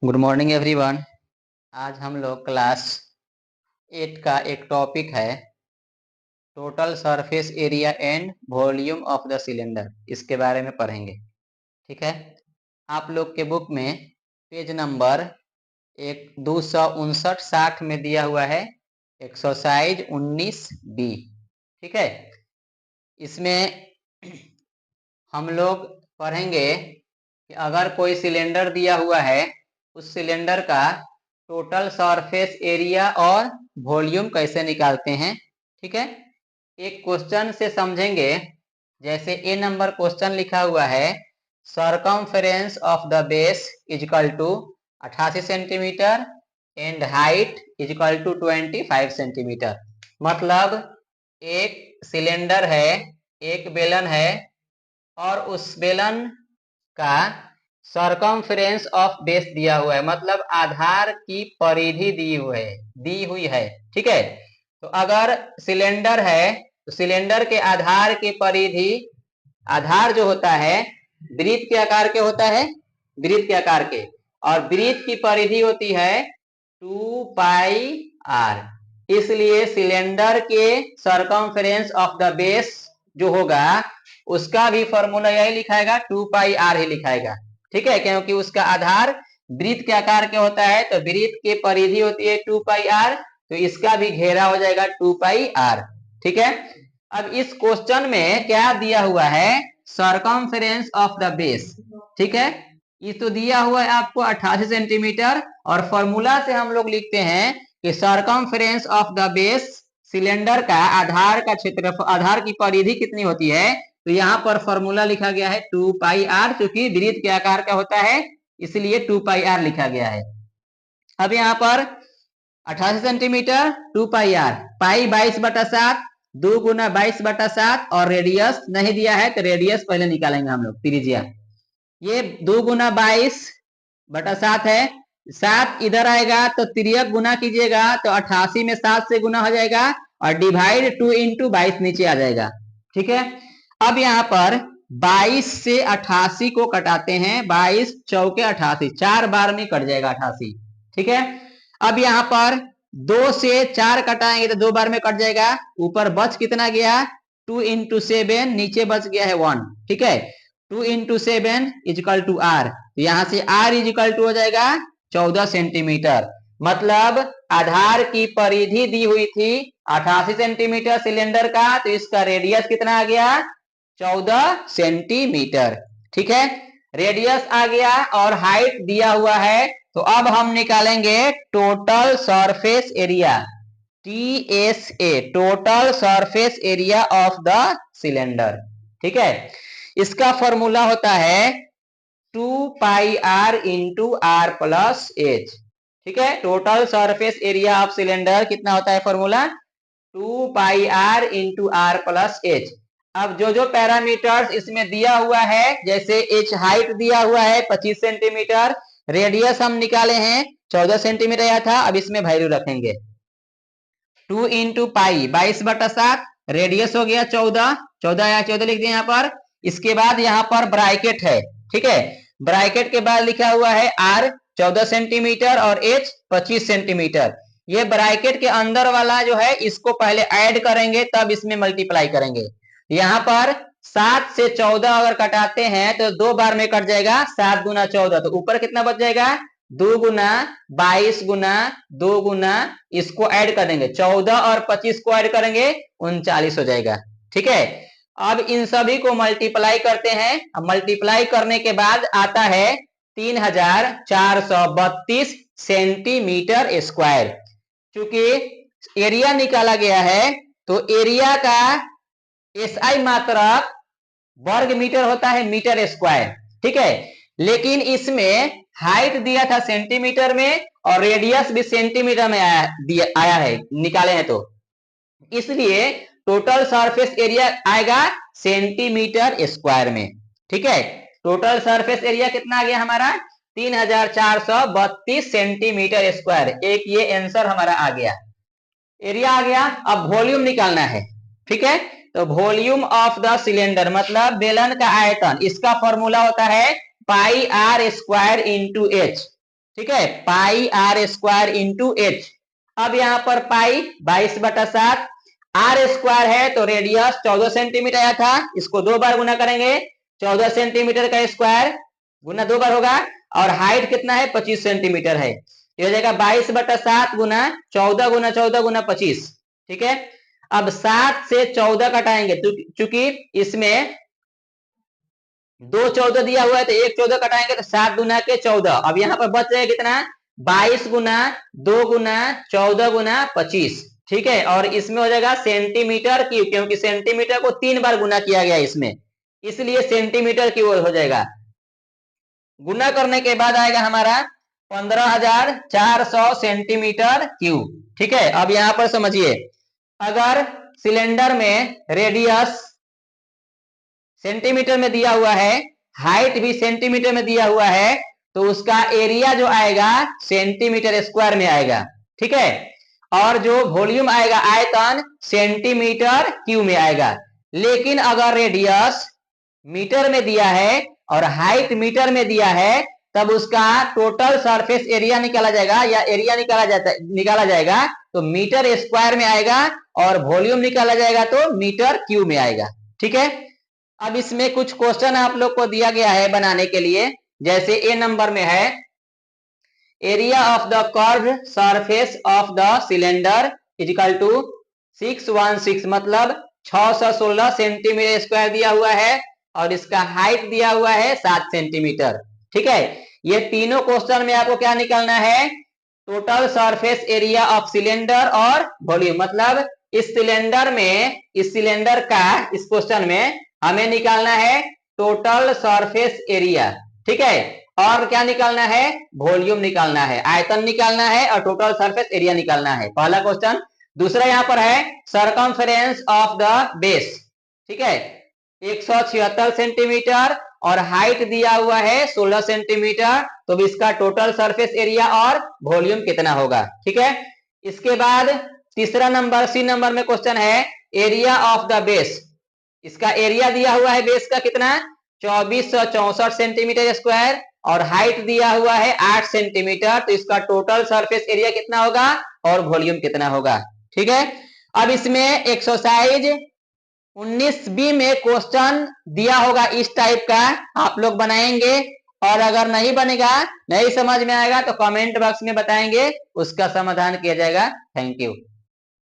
Good morning everyone. आज हम लोग क्लास 8 का एक टॉपिक है total surface area and volume of the cylinder, इसके बारे में पढ़ेंगे। ठीक है, आप लोग के बुक में पेज नंबर 259-60 में दिया हुआ है एक्सरसाइज 19B। ठीक है, इसमें हम लोग पढ़ेंगे कि अगर कोई सिलेंडर दिया हुआ है, उस सिलेंडर का टोटल सरफेस एरिया और वॉल्यूम कैसे निकालते हैं। ठीक है, एक क्वेश्चन से समझेंगे। जैसे ए नंबर क्वेश्चन लिखा हुआ है, circumference of the base equal to 88 centimetre and height equal to 25 centimetre. मतलब एक सिलेंडर है, एक बेलन है और उस बेलन का सरकमफ्रेंस ऑफ बेस दिया हुआ है, मतलब आधार की परिधि दी हुई है। ठीक है, तो अगर सिलेंडर है तो सिलेंडर के आधार की परिधि, आधार जो होता है वृत्त के आकार के होता है, वृत्त के आकार के, और वृत्त की परिधि होती है 2πr। इसलिए सिलेंडर के सरकमफ्रेंस ऑफ द बेस जो होगा उसका भी फॉर्मूला यही लिखाएगा, 2πr ही लिखाएगा। ठीक है, क्योंकि उसका आधार वृत्त के आकार के होता है, तो वृत्त की परिधि होती है 2πr, तो इसका भी घेरा हो जाएगा 2πr। ठीक है, अब इस क्वेश्चन में क्या दिया हुआ है, सरकमफेरेंस ऑफ द बेस। ठीक है, ये तो दिया हुआ है आपको 88 सेंटीमीटर, और फॉर्मूला से हम लोग लिखते हैं कि circumference of the base, cylinder का आधार का क्षेत्रफल, आधार की परिधि कितनी होती है, तो यहाँ पर फॉर्मूला लिखा गया है 2πr, क्योंकि वृत्त के आकार का होता है इसलिए 2πr लिखा गया है। अब यहाँ पर 88 सेंटीमीटर 2πr, पाई 22/7, 2 गुना 22/7, और रेडियस नहीं दिया है तो रेडियस पहले निकालेंगे हम लोग, त्रिज्या। ये 2 गुना 22/7 है, 7 इधर आएगा तो तिर्यक गुना कीजिएगा तो 88 में 7 से गुना हो जाएगा, और डिवाइड 2 इंटू 22 नीचे आ जाएगा। ठीक है, अब यहाँ पर 22 से 88 को कटाते हैं, 22 चौके 88, 4 बार में कट जाएगा 88। ठीक है, अब यहाँ पर 2 से 4 कटाएंगे तो 2 बार में कट जाएगा, ऊपर बच कितना गया 2 इंटू 7, नीचे बच गया है 1। ठीक है, 2 इंटू 7 इजिकल टू आर, यहाँ से आर इजिकल टू हो जाएगा 14 सेंटीमीटर। मतलब आधार की परिधि दी हुई थी 88 सेंटीमीटर सिलेंडर का, तो इसका रेडियस कितना आ गया 14 सेंटीमीटर। ठीक है, रेडियस आ गया और हाइट दिया हुआ है, तो अब हम निकालेंगे total surface area, TSA, total surface area of the cylinder. ठीक है, इसका फॉर्मूला होता है 2πr into R plus H. ठीक है, total surface area of cylinder कितना होता है, formula 2πr into R plus H. अब जो जो पैरामीटर्स इसमें दिया हुआ है, जैसे एच हाइट दिया हुआ है 25 सेंटीमीटर, रेडियस हम निकाले हैं 14 सेंटीमीटर आया था, अब इसमें वैल्यू रखेंगे 2 इंटू पाई 22/7, रेडियस हो गया 14, 14 आया, 14 लिख दिया यहाँ पर। इसके बाद यहाँ पर ब्रैकेट है। ठीक है, ब्रैकेट के बाद लिखा हुआ है आर 14 सेंटीमीटर और एच 25 सेंटीमीटर। ये ब्रैकेट के अंदर वाला जो है इसको पहले ऐड करेंगे, तब इसमें मल्टीप्लाई करेंगे। यहाँ पर 7 से 14 अगर कटाते हैं तो 2 बार में कट जाएगा, 7 गुना 14, तो ऊपर कितना बच जाएगा 2 गुना 22 गुना 2 गुना, इसको ऐड कर देंगे 14 और 25 को ऐड करेंगे 39 हो जाएगा। ठीक है, अब इन सभी को मल्टीप्लाई करते हैं, अब मल्टीप्लाई करने के बाद आता है 3432 सेंटीमीटर स्क्वायर। चूंकि एरिया निकाला गया है तो एरिया का SI मात्रक वर्ग मीटर होता है, मीटर स्क्वायर। ठीक है, लेकिन इसमें हाइट दिया था सेंटीमीटर में और रेडियस भी सेंटीमीटर में आया है, निकाले हैं, तो इसलिए टोटल सरफेस एरिया आएगा सेंटीमीटर स्क्वायर में। ठीक है, टोटल सरफेस एरिया कितना आ गया हमारा 3432 सेंटीमीटर स्क्वायर। एक ये आंसर हमारा आ गया, एरिया आ गया। अब वॉल्यूम निकालना है। ठीक है, तो वॉल्यूम ऑफ द सिलेंडर मतलब बेलन का आयतन, इसका फॉर्मूला होता है पाई आर स्क्वायर इंटू एच। ठीक है, पाई आर स्क्वायर इंटू एच। अब यहाँ पर पाई 22/7, आर स्क्वायर है तो रेडियस 14 सेंटीमीटर आया था, इसको 2 बार गुना करेंगे, 14 सेंटीमीटर का स्क्वायर गुना 2 बार होगा, और हाइट कितना है 25 सेंटीमीटर है, ये हो जाएगा 22/7 गुना 14 गुना 14 गुना 25। ठीक है, अब 7 से 14 घटाएंगे, चूंकि इसमें 2 14 दिया हुआ है तो 1 14 घटाएंगे तो 7 गुना के 14। अब यहाँ पर बच जाएगा कितना, 22 गुना 2 गुना 14 गुना 25। ठीक है, और इसमें हो जाएगा सेंटीमीटर क्यूब, क्योंकि सेंटीमीटर को 3 बार गुना किया गया इसमें, इसलिए सेंटीमीटर क्यूब हो जाएगा। गुना करने के बाद आएगा हमारा 15,400 सेंटीमीटर क्यूब। ठीक है, अब यहां पर समझिए, अगर सिलेंडर में रेडियस सेंटीमीटर में दिया हुआ है, हाइट भी सेंटीमीटर में दिया हुआ है, तो उसका एरिया जो आएगा सेंटीमीटर स्क्वायर में आएगा। ठीक है, और जो वॉल्यूम आएगा आयतन सेंटीमीटर क्यूब में आएगा। लेकिन अगर रेडियस मीटर में दिया है और हाइट मीटर में दिया है, तब उसका टोटल सरफेस एरिया निकाला जाएगा, या एरिया निकाला जाएगा तो मीटर स्क्वायर में आएगा, और वॉल्यूम निकाला जाएगा तो मीटर क्यूब में आएगा। ठीक है, अब इसमें कुछ क्वेश्चन आप लोग को दिया गया है बनाने के लिए, जैसे ए नंबर में है, area of the curve surface of the cylinder is equal to 616, मतलब 616 सेंटीमीटर स्क्वायर दिया हुआ है, और इसका हाइट दिया हुआ है 7 सेंटीमीटर। ठीक है, ये तीनों क्वेश्चन में आपको क्या निकालना है, total surface area of cylinder और वॉल्यूम, मतलब इस सिलेंडर का इस क्वेश्चन में हमें निकालना है टोटल सरफेस एरिया। ठीक है, और क्या निकालना है, वॉल्यूम निकालना है, आयतन निकालना है, और टोटल सरफेस एरिया निकालना है, पहला क्वेश्चन। दूसरा यहाँ पर है सरकमफेरेंस ऑफ द बेस। ठीक है, 176 सेंटीमीटर, और हाइट दिया हुआ है 16 सेंटीमीटर, तो इसका टोटल सरफेस एरिया और वॉल्यूम कितना होगा। ठीक है, इसके बाद तीसरा नंबर सी नंबर में क्वेश्चन है एरिया ऑफ द बेस। इसका एरिया दिया हुआ है बेस का कितना, 2464 सेंटीमीटर स्क्वायर, और हाइट दिया हुआ है 8 सेंटीमीटर, तो इसका टोटल सरफेस एरिया कितना होगा और वॉल्यूम कितना होगा। ठीक है, अब इसमें एक्सरसाइज 19B में क्वेश्चन दिया होगा इस टाइप का, आप लोग बनाएंगे, और अगर नहीं बनेगा, नहीं समझ में आएगा तो कमेंट बॉक्स में बताएंगे, उसका समाधान किया जाएगा। Thank you.